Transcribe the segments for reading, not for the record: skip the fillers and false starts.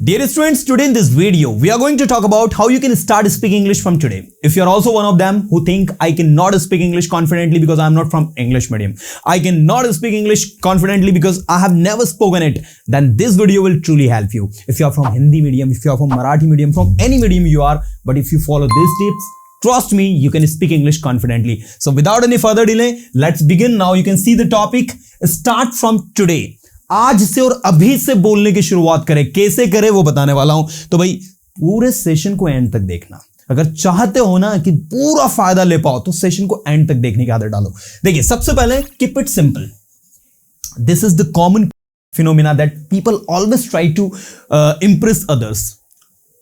Dear students, today in this video, we are going to talk about how you can start speaking English from today. If you're also one of them who think I cannot speak English confidently because I'm not from English medium, I cannot speak English confidently because I have never spoken it, then this video will truly help you. If you are from Hindi medium, if you are from Marathi medium, from any medium you are, but if you follow these tips, trust me, you can speak English confidently. So without any further delay, let's begin now. You can see the topic, start from today. आज से और अभी से बोलने की शुरुआत करें, कैसे करें वो बताने वाला हूं। तो भाई पूरे सेशन को एंड तक देखना। अगर चाहते हो ना कि पूरा फायदा ले पाओ तो सेशन को एंड तक देखने की आदत डालो। देखिए, सबसे पहले keep it simple. This is the common phenomena that people always try to impress others.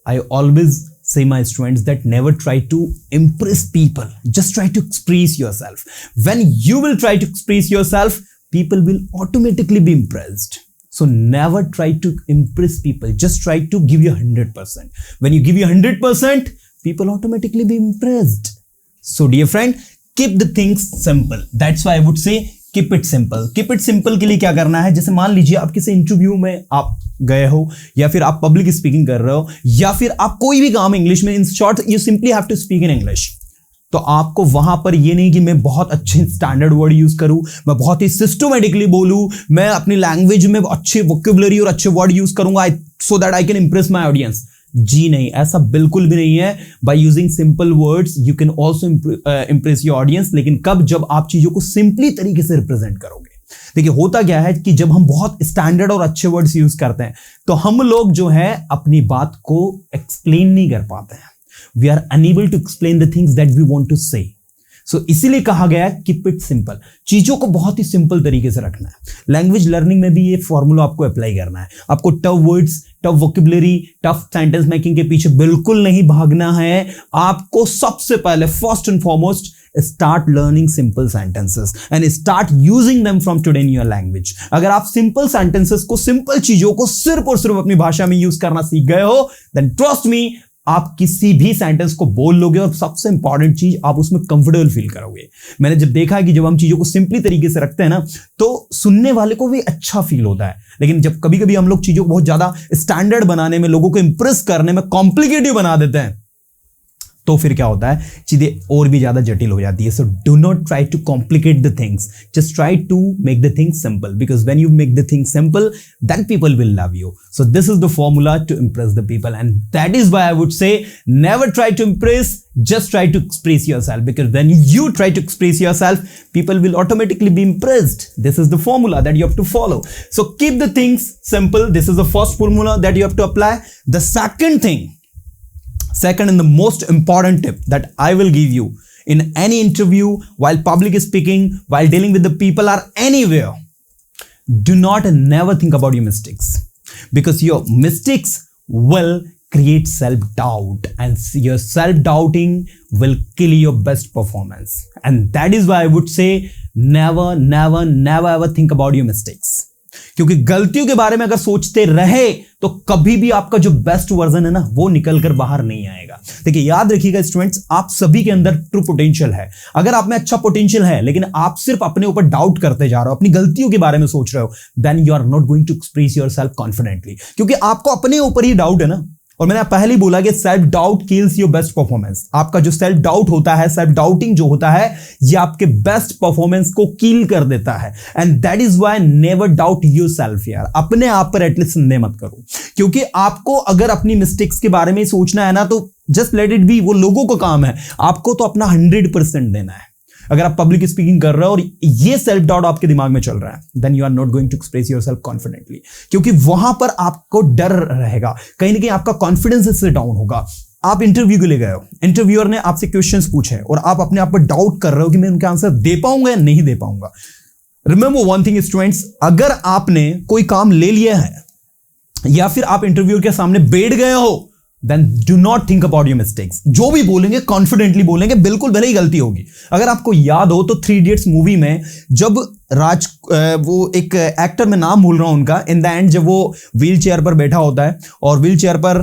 I always say my students that never try to impress people. Just try to express yourself. When you will try to express yourself, people will automatically be impressed. So never try to impress people. Just try to give you 100%. When you give you 100%, people automatically be impressed. So dear friend, keep the things simple. That's why I would say keep it simple. Keep it simple के लिए क्या करना है? जैसे मान लीजिए आप किसी इंटरव्यू में आप गए हो, या फिर आप पब्लिक स्पीकिंग कर रहे हो, या फिर आप कोई भी काम इंग्लिश में, in short you simply have to speak in English. तो आपको वहां पर ये नहीं कि मैं बहुत अच्छे स्टैंडर्ड वर्ड यूज करूं, मैं बहुत ही सिस्टमैटिकली बोलूं, मैं अपनी लैंग्वेज में अच्छे वोकैबुलरी और अच्छे वर्ड यूज करूंगा so that I can impress my audience. जी नहीं, ऐसा बिल्कुल भी नहीं है। By using simple words you can also impress your audience, लेकिन कब? जब आप चीजों को सिंपली तरीके से रिप्रेजेंट करोगे। देखिए, होता क्या है कि जब हम बहुत स्टैंडर्ड और अच्छे वर्ड्स यूज करते हैं तो हम लोग जो है अपनी बात को एक्सप्लेन नहीं कर पाते हैं। We are unable to explain the things that we want to say. So इसीलिए कहा गया है keep it simple. चीजों को बहुत ही सिंपल तरीके से रखना है। लैंग्वेज लर्निंग में भी ये फॉर्मूला आपको अप्लाई करना है। आपको tough words, tough vocabulary, tough sentence making के पीछे बिल्कुल नहीं भागना है। आपको सबसे पहले first and foremost start learning simple sentences and start using them from today in your language. अगर आप simple sentences को, simple चीजों को सिर्फ और सिर्फ अपनी भाषा में यूज करना सीख गए हो, then trust me, आप किसी भी सेंटेंस को बोल लोगे और सबसे इंपॉर्टेंट चीज, आप उसमें कंफर्टेबल फील करोगे। मैंने जब देखा है कि जब हम चीजों को सिंपली तरीके से रखते हैं ना, तो सुनने वाले को भी अच्छा फील होता है। लेकिन जब कभी कभी हम लोग चीजों को बहुत ज्यादा स्टैंडर्ड बनाने में, लोगों को इंप्रेस करने में कॉम्प्लिकेटिव बना देते हैं, तो फिर क्या होता है, चीजें और भी ज्यादा जटिल हो जाती है। So do not try to complicate the things, just try to make the things simple, because when you make the things simple then people will love you. So this is the formula to impress the people, and that is why I would say never try to impress, just try to express yourself, because when you try to express yourself, people will automatically be impressed. This is the formula that you have to follow. So keep the things simple. This is the first formula that you have to apply. The second and the most important tip that I will give you in any interview, while public speaking, while dealing with the people or anywhere, do not never think about your mistakes, because your mistakes will create self-doubt, and your self-doubting will kill your best performance. And that is why I would say never ever think about your mistakes. क्योंकि गलतियों के बारे में अगर सोचते रहे तो कभी भी आपका जो बेस्ट वर्जन है ना, वो निकल कर बाहर नहीं आएगा। देखिए, याद रखिएगा स्टूडेंट्स, आप सभी के अंदर ट्रू पोटेंशियल है। अगर आप में अच्छा पोटेंशियल है लेकिन आप सिर्फ अपने ऊपर डाउट करते जा रहे हो, अपनी गलतियों के बारे में सोच रहे हो, then you are not going to express yourself confidently, क्योंकि आपको अपने ऊपर ही डाउट है ना। और मैंने पहले ही बोला कि self doubt kills your best performance. आपका जो सेल्फ डाउट होता है, सेल्फ डाउटिंग जो होता है, ये आपके बेस्ट परफॉर्मेंस को किल कर देता है। And that is why never doubt yourself यार। अपने आप पर एटलीस्ट संदेह मत करो, क्योंकि आपको अगर अपनी मिस्टेक्स के बारे में सोचना है ना, तो जस्ट लेट इट बी, वो लोगों का काम है। आपको तो अपना 100% देना है। अगर आप पब्लिक स्पीकिंग कर रहे हो और ये सेल्फ डाउट आपके दिमाग में चल रहा है, then you are not going to express yourself confidently, क्योंकि वहां पर आपको डर रहेगा, कहीं ना कहीं आपका कॉन्फिडेंस इससे डाउन होगा। आप इंटरव्यू के लिए गए हो, इंटरव्यूअर ने आपसे क्वेश्चंस पूछे और आप अपने आप पर डाउट कर रहे हो कि मैं उनके आंसर दे पाऊंगा या नहीं दे पाऊंगा। रिमेंबर वन थिंग स्टूडेंट्स, अगर आपने कोई काम ले लिया है या फिर आप इंटरव्यूअर के सामने बैठ गए हो, then do not think about your mistakes. जो भी बोलेंगे कॉन्फिडेंटली बोलेंगे, बिल्कुल भले ही गलती होगी। अगर आपको याद हो तो 3 Idiots मूवी में जब वो एक एक्टर में नाम भूल रहा हूं उनका, इन द एंड जब वो व्हील चेयर पर बैठा होता है और व्हील चेयर पर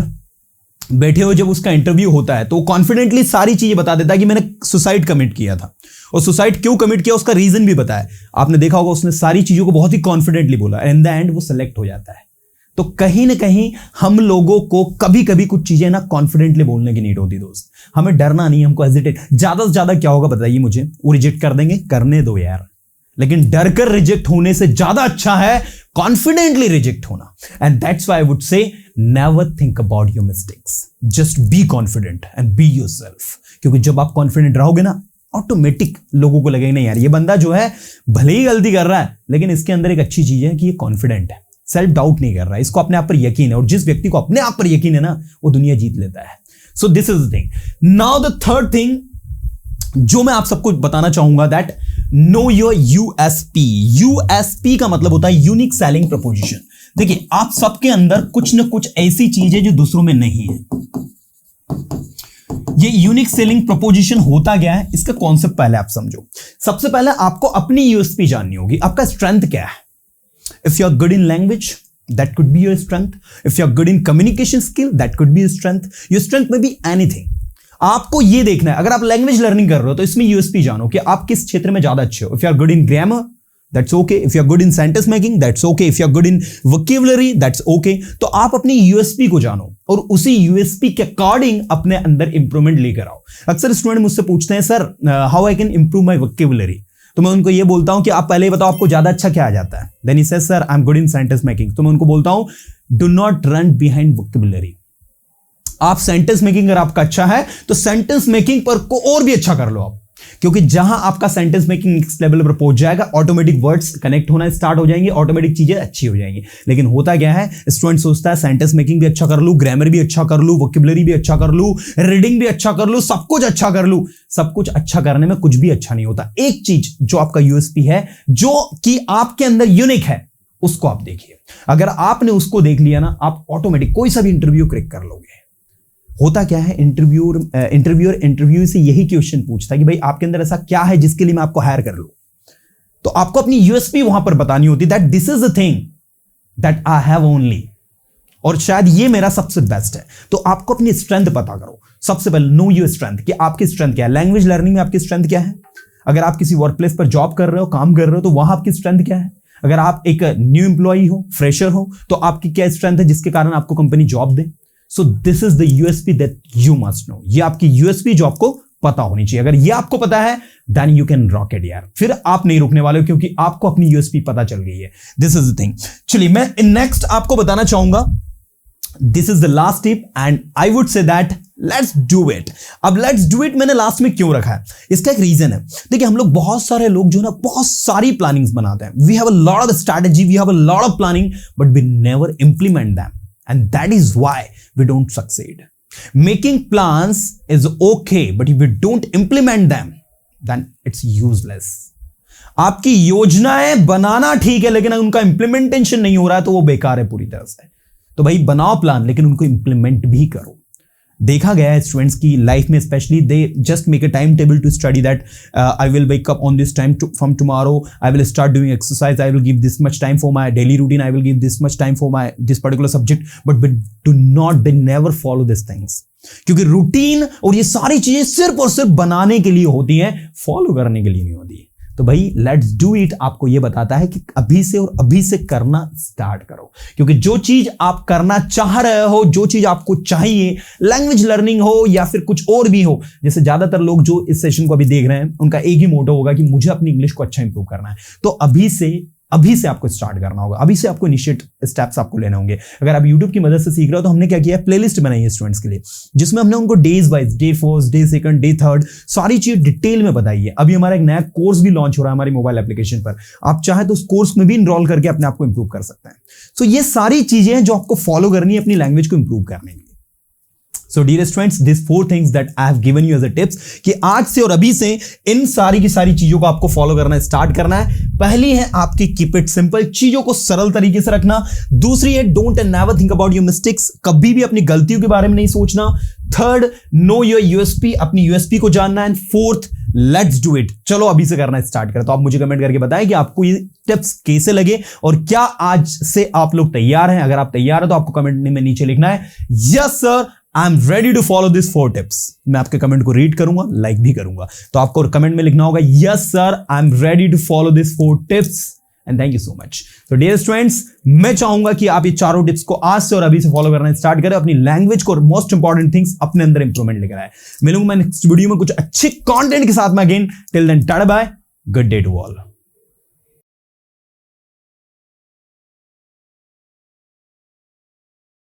बैठे हुए जब उसका इंटरव्यू होता है, तो वो कॉन्फिडेंटली सारी चीजें बता देता है कि मैंने सुसाइड कमिट किया था, और सुसाइड क्यों कमिट किया उसका रीजन भी बताया। आपने देखा होगा उसने सारी चीजों को बहुत ही कॉन्फिडेंटली बोला, इन द एंड वो सेलेक्ट हो जाता है। तो कहीं ना कहीं हम लोगों को कभी कभी कुछ चीजें ना कॉन्फिडेंटली बोलने की नीड होती है दोस्त। हमें डरना नहीं, हमको हेजिटेट। ज्यादा से ज्यादा क्या होगा बताइए मुझे, वो रिजेक्ट कर देंगे, करने दो यार। लेकिन डर कर रिजेक्ट होने से ज्यादा अच्छा है कॉन्फिडेंटली रिजेक्ट होना। And that's why I would say never think about your mistakes, just be confident and be yourself. क्योंकि जब आप कॉन्फिडेंट रहोगे ना, ऑटोमेटिक लोगों को लगेगा नहीं यार ये बंदा जो है भले ही गलती कर रहा है, लेकिन इसके अंदर एक अच्छी चीज है कि ये कॉन्फिडेंट है, सेल्फ डाउट नहीं कर रहा है, इसको अपने आप पर यकीन है। और जिस व्यक्ति को अपने आप पर यकीन है ना, वो दुनिया जीत लेता है। सो this is the thing. Now the third thing जो मैं आप सबको बताना चाहूंगा, that know your USP. USP का मतलब होता है यूनिक सेलिंग प्रपोजिशन। देखिए, आप सबके अंदर कुछ ना कुछ ऐसी चीज है जो दूसरों में नहीं है। ये यूनिक सेलिंग प्रपोजिशन होता क्या है, इसका कॉन्सेप्ट पहले आप समझो। सबसे पहले आपको अपनी यूएसपी जाननी होगी, आपका स्ट्रेंथ क्या है। If you are good in language, that could be your strength. If you're good in communication skill, that could be your strength. Your strength may be anything. आपको ये देखना है, अगर आप लैंग्वेज लर्निंग कर रहे हो तो इसमें यूएसपी जानो कि आप किस क्षेत्र में ज्यादा अच्छे हो। If you are good in grammar, that's okay. If you are good in sentence making, that's okay. If you are good in vocabulary, that's okay. तो आप अपनी यूएसपी को जानो और उसी यूएसपी के अकॉर्डिंग अपने अंदर इंप्रूवमेंट लेकर आओ। अक्सर स्टूडेंट मुझसे पूछते हैं, sir how I can improve my vocabulary. तो मैं उनको ये बोलता हूं कि आप पहले ही बताओ आपको ज्यादा अच्छा क्या आ जाता है। Then he says sir I am good in sentence making. तो मैं उनको बोलता हूं do not run behind vocabulary. आप सेंटेंस मेकिंग अगर आपका अच्छा है तो सेंटेंस मेकिंग पर को और भी अच्छा कर लो आप, क्योंकि जहां आपका सेंटेंस मेकिंग नेक्स्ट लेवल पर पहुंच जाएगा, ऑटोमेटिक वर्ड्स कनेक्ट होना स्टार्ट हो जाएंगे, ऑटोमेटिक चीजें अच्छी हो जाएंगी। लेकिन होता क्या है, स्टूडेंट सोचता है सेंटेंस मेकिंग भी अच्छा कर लूं, ग्रामर भी अच्छा कर लूं, वोकेबुलरी भी अच्छा कर लूं, रीडिंग भी अच्छा कर लूं, सब कुछ अच्छा कर लूं। सब कुछ अच्छा करने में कुछ भी अच्छा नहीं होता। एक चीज जो आपका यूएसपी है, जो कि आपके अंदर यूनिक है, उसको आप देखिए। अगर आपने उसको देख लिया ना, आप ऑटोमेटिक कोई सा भी इंटरव्यू क्रैक कर लोगे। होता क्या है, इंटरव्यूअर इंटरव्यू से यही क्वेश्चन पूछता है कि भाई आपके अंदर ऐसा क्या है जिसके लिए मैं आपको हायर कर लूं। तो आपको अपनी यूएसपी वहां पर बतानी होती है, that this is the thing that I have only, और शायद ये मेरा सबसे बेस्ट है। तो आपको अपनी स्ट्रेंथ पता करो। सबसे पहले नो योर स्ट्रेंथ, कि आपकी स्ट्रेंथ क्या है। लैंग्वेज लर्निंग में आपकी स्ट्रेंथ क्या है। अगर आप किसी वर्क प्लेस पर जॉब कर रहे हो, काम कर रहे हो, तो वहां आपकी स्ट्रेंथ क्या है। अगर आप एक न्यू एम्प्लॉई हो, फ्रेशर हो, तो आपकी क्या स्ट्रेंथ है जिसके कारण आपको company job they. So this is the USP that you must know. ये आपकी यूएसपी जो आपको पता होनी चाहिए। अगर ये आपको पता है, then you can rock it यार। फिर आप नहीं रुकने वाले हो, क्योंकि आपको अपनी यूएसपी पता चल गई है। This is the thing. चलिए, मैं नेक्स्ट आपको बताना चाहूंगा, this is the last tip and I would say that let's do it. अब लेट्स डू इट मैंने लास्ट में क्यों रखा है, इसका एक रीजन है। देखिए, हम लोग बहुत सारे लोग जो ना बहुत सारी प्लानिंग्स बनाते हैं। We have a lot of strategy, we have a lot of planning, but we never implement them, and that is why we don't succeed. Making plans is okay, but if we don't implement them, then it's useless. आपकी योजनाएं बनाना ठीक है, लेकिन उनका implementation नहीं हो रहा है तो वो बेकार है पूरी तरह से। तो भाई बनाओ प्लान, लेकिन उनको इंप्लीमेंट भी करो। देखा गया है स्टूडेंट्स की लाइफ में, specially they just make a time table to study that I will wake up on this time from tomorrow, I will start doing exercise, I will give this much time for my daily routine, I will give this much time for my this particular subject, but they never follow this things. क्योंकि routine और ये सारी चीजें सिर्फ और सिर्फ बनाने के लिए होती हैं, फॉलो करने के लिए नहीं होती। तो भाई लेट्स डू इट आपको ये बताता है कि अभी से और अभी से करना स्टार्ट करो। क्योंकि जो चीज आप करना चाह रहे हो, जो चीज आपको चाहिए, लैंग्वेज लर्निंग हो या फिर कुछ और भी हो, जैसे ज्यादातर लोग जो इस सेशन को अभी देख रहे हैं, उनका एक ही मोटो होगा कि मुझे अपनी इंग्लिश को अच्छा इंप्रूव करना है। तो अभी से आपको स्टार्ट करना होगा, अभी से आपको इनिशिएट स्टेप्स आपको लेने होंगे। अगर आप YouTube की मदद से सीख रहे हो, तो हमने क्या किया है, प्लेलिस्ट बनाई है स्टूडेंट्स के लिए, जिसमें हमने उनको days wise, day first, day second, day third, सारी चीज डिटेल में बताई है। अभी हमारा एक नया कोर्स भी लॉन्च हो रहा है हमारी मोबाइल एप्लीकेशन पर, आप चाहे तो उस कोर्स में भी इनरोल करके अपने आप को इंप्रूव कर सकते हैं। सो ये सारी चीजें हैं जो आपको फॉलो करनी है अपनी लैंग्वेज को इंप्रूव करने के लिए। So dear students, these 4 things that I have given you as a tips कि आज से और अभी से इन सारी की सारी चीजों को आपको फॉलो करना स्टार्ट करना है। पहली है आपकी कीप इट सिंपल, चीजों को सरल तरीके से रखना। दूसरी है don't and never think about your mistakes, कभी भी अपनी गलतियों के बारे में नहीं सोचना। थर्ड, नो योर यूएसपी, अपनी यूएसपी को जानना। And fourth, let's do it, चलो अभी से करना स्टार्ट करें। तो आप मुझे कमेंट करके बताएं कि आपको ये टिप्स कैसे लगे और क्या आज से आप लोग तैयार हैं। अगर आप तैयार हैं तो आपको कमेंट में नीचे लिखना है yes sir I am ready to follow this 4 tips. मैं आपके कमेंट को रीड करूंगा, लाइक भी करूंगा। तो आपको कमेंट में लिखना होगा yes sir I am ready to follow this 4 tips and thank you so much. तो डियर स्टूडेंट्स, मैं चाहूंगा कि आप ये चारों टिप्स को आज से और अभी से फॉलो करना स्टार्ट करें, अपनी लैंग्वेज को और मोस्ट इंपॉर्टेंट थिंग्स अपने अंदर इंप्रूवमेंट लेकर आए। मिलूंगा मैं नेक्स्ट वीडियो में कुछ अच्छे कंटेंट के साथ में अगेन। Till then tata bye, good day to all.